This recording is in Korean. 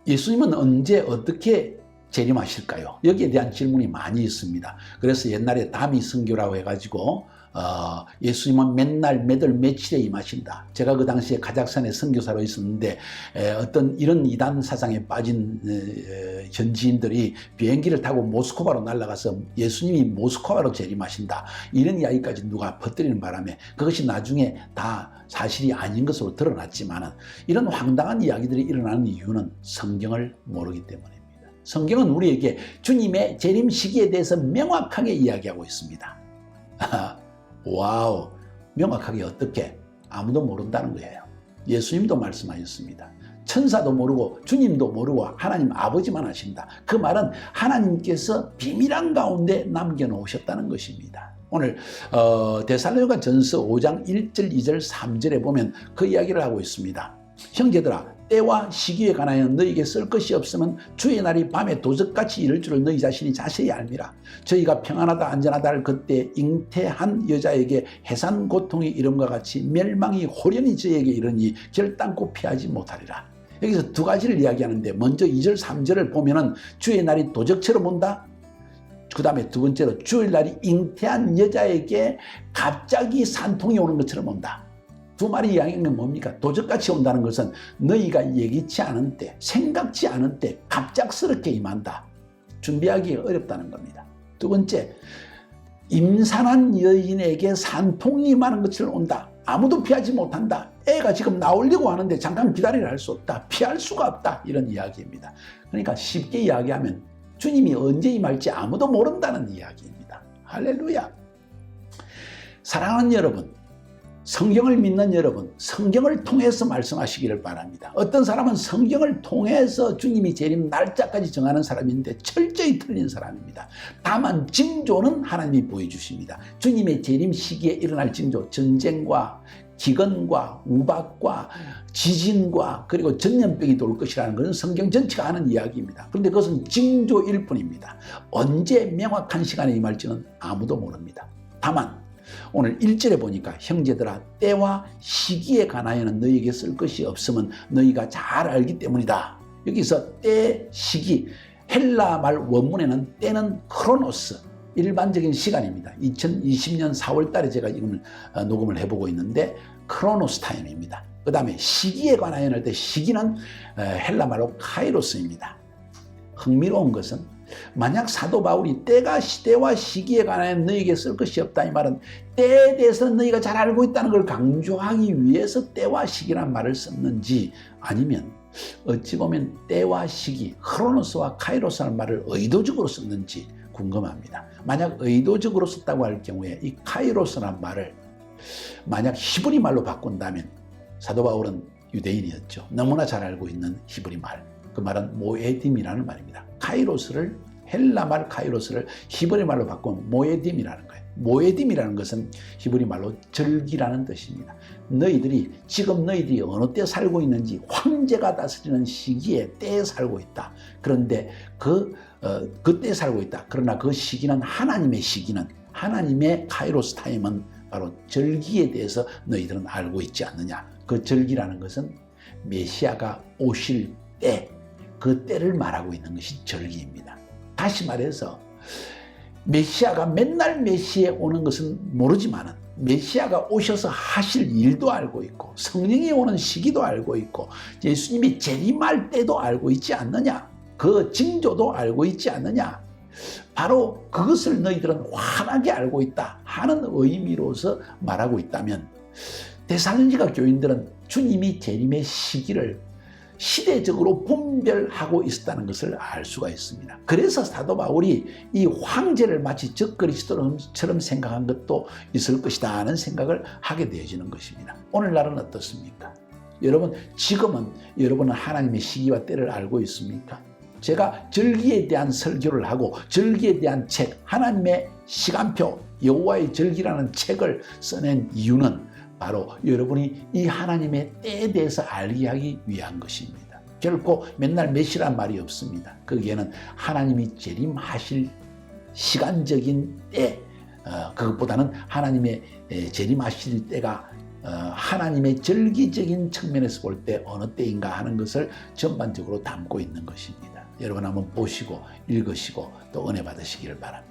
예수님은 언제 어떻게 재림하실까요? 여기에 대한 질문이 많이 있습니다. 그래서 옛날에 다미 선교라고 해가지고 예수님은 맨날 몇월 며칠에 임하신다. 제가 그 당시에 카자흐스탄에 선교사로 있었는데 어떤 이런 이단 사상에 빠진 현지인들이 비행기를 타고 모스크바로 날아가서 예수님이 모스크바로 재림하신다. 이런 이야기까지 누가 퍼뜨리는 바람에 그것이 나중에 다 사실이 아닌 것으로 드러났지만 이런 황당한 이야기들이 일어나는 이유는 성경을 모르기 때문입니다. 성경은 우리에게 주님의 재림 시기에 대해서 명확하게 이야기하고 있습니다. 와우, 명확하게 어떻게? 아무도 모른다는 거예요. 예수님도 말씀하셨습니다. 천사도 모르고 주님도 모르고 하나님 아버지만 아신다. 그 말은 하나님께서 비밀한 가운데 남겨놓으셨다는 것입니다. 오늘 데살로니가 전서 5장 1절 2절 3절에 보면 그 이야기를 하고 있습니다. 형제들아, 때와 시기에 관하여 너희에게 쓸 것이 없으면 주의 날이 밤에 도적같이 이를 줄을 너희 자신이 자세히 알미라. 저희가 평안하다 안전하다 할 그때 잉태한 여자에게 해산 고통이 이름과 같이 멸망이 호련히 저에게 이르니 결단코 피하지 못하리라. 여기서 두 가지를 이야기하는데 먼저 2절 3절을 보면은 주의 날이 도적처럼 온다. 그 다음에 두 번째로 주의 날이 잉태한 여자에게 갑자기 산통이 오는 것처럼 온다. 두 말이 이야기하는 건 뭡니까? 도적같이 온다는 것은 너희가 예기치 않은 때, 생각지 않은 때 갑작스럽게 임한다. 준비하기 어렵다는 겁니다. 두 번째, 임산한 여인에게 산통이 임하는 것처럼 온다. 아무도 피하지 못한다. 애가 지금 나오려고 하는데 잠깐 기다리라 할 수 없다. 피할 수가 없다. 이런 이야기입니다. 그러니까 쉽게 이야기하면 주님이 언제 임할지 아무도 모른다는 이야기입니다. 할렐루야. 사랑하는 여러분, 성경을 믿는 여러분, 성경을 통해서 말씀하시기를 바랍니다. 어떤 사람은 성경을 통해서 주님이 재림 날짜까지 정하는 사람인데 철저히 틀린 사람입니다. 다만 징조는 하나님이 보여주십니다. 주님의 재림 시기에 일어날 징조, 전쟁과 기근과 우박과 지진과 그리고 전염병이 돌 것이라는 것은 성경 전체가 하는 이야기입니다. 그런데 그것은 징조일 뿐입니다. 언제 명확한 시간에 임할지는 아무도 모릅니다. 다만 오늘 1절에 보니까 형제들아 때와 시기에 관하여는 너희에게 쓸 것이 없으면 너희가 잘 알기 때문이다. 여기서 때, 시기, 헬라 말 원문에는 때는 크로노스, 일반적인 시간입니다. 2020년 4월 달에 제가 이걸 녹음을 해보고 있는데 크로노스 타임입니다. 그 다음에 시기에 관하여는 할 때 시기는 헬라 말로 카이로스입니다. 흥미로운 것은 만약 사도 바울이 때와 시기에 관하여 너희에게 쓸 것이 없다 이 말은 때에 대해서 너희가 잘 알고 있다는 걸 강조하기 위해서 때와 시기란 말을 썼는지 아니면 어찌 보면 때와 시기, 크로노스와 카이로스라는 말을 의도적으로 썼는지 궁금합니다. 만약 의도적으로 썼다고 할 경우에 이 카이로스라는 말을 만약 히브리 말로 바꾼다면 사도 바울은 유대인이었죠. 너무나 잘 알고 있는 히브리 말. 그 말은 모에딤이라는 말입니다. 카이로스를 헬라 말 카이로스를 히브리 말로 바꾼 모에딤이라는 거예요. 모에딤이라는 것은 히브리 말로 절기라는 뜻입니다. 지금 너희들이 어느 때 살고 있는지 황제가 다스리는 시기에 때에 살고 있다. 그런데 그때 살고 있다. 그러나 그 시기는 하나님의 시기는 하나님의 카이로스 타임은 바로 절기에 대해서 너희들은 알고 있지 않느냐. 그 절기라는 것은 메시아가 오실 때 그 때를 말하고 있는 것이 절기입니다. 다시 말해서 메시아가 맨날 메시아에 오는 것은 모르지만 메시아가 오셔서 하실 일도 알고 있고 성령이 오는 시기도 알고 있고 예수님이 재림할 때도 알고 있지 않느냐. 그 징조도 알고 있지 않느냐. 바로 그것을 너희들은 환하게 알고 있다 하는 의미로서 말하고 있다면 데살로니가 교인들은 주님이 재림의 시기를 시대적으로 분별하고 있었다는 것을 알 수가 있습니다. 그래서 사도 바울이 이 황제를 마치 적그리스도처럼 생각한 것도 있을 것이다 하는 생각을 하게 되어지는 것입니다. 오늘날은 어떻습니까? 여러분, 지금은 여러분은 하나님의 시기와 때를 알고 있습니까? 제가 절기에 대한 설교를 하고 절기에 대한 책, 하나님의 시간표, 여호와의 절기라는 책을 써낸 이유는 바로 여러분이 이 하나님의 때에 대해서 알게 하기 위한 것입니다. 결코 맨날 몇이란 말이 없습니다. 거기에는 하나님이 재림하실 시간적인 때, 그것보다는 하나님의 재림하실 때가 하나님의 절기적인 측면에서 볼 때 어느 때인가 하는 것을 전반적으로 담고 있는 것입니다. 여러분 한번 보시고 읽으시고 또 은혜 받으시기를 바랍니다.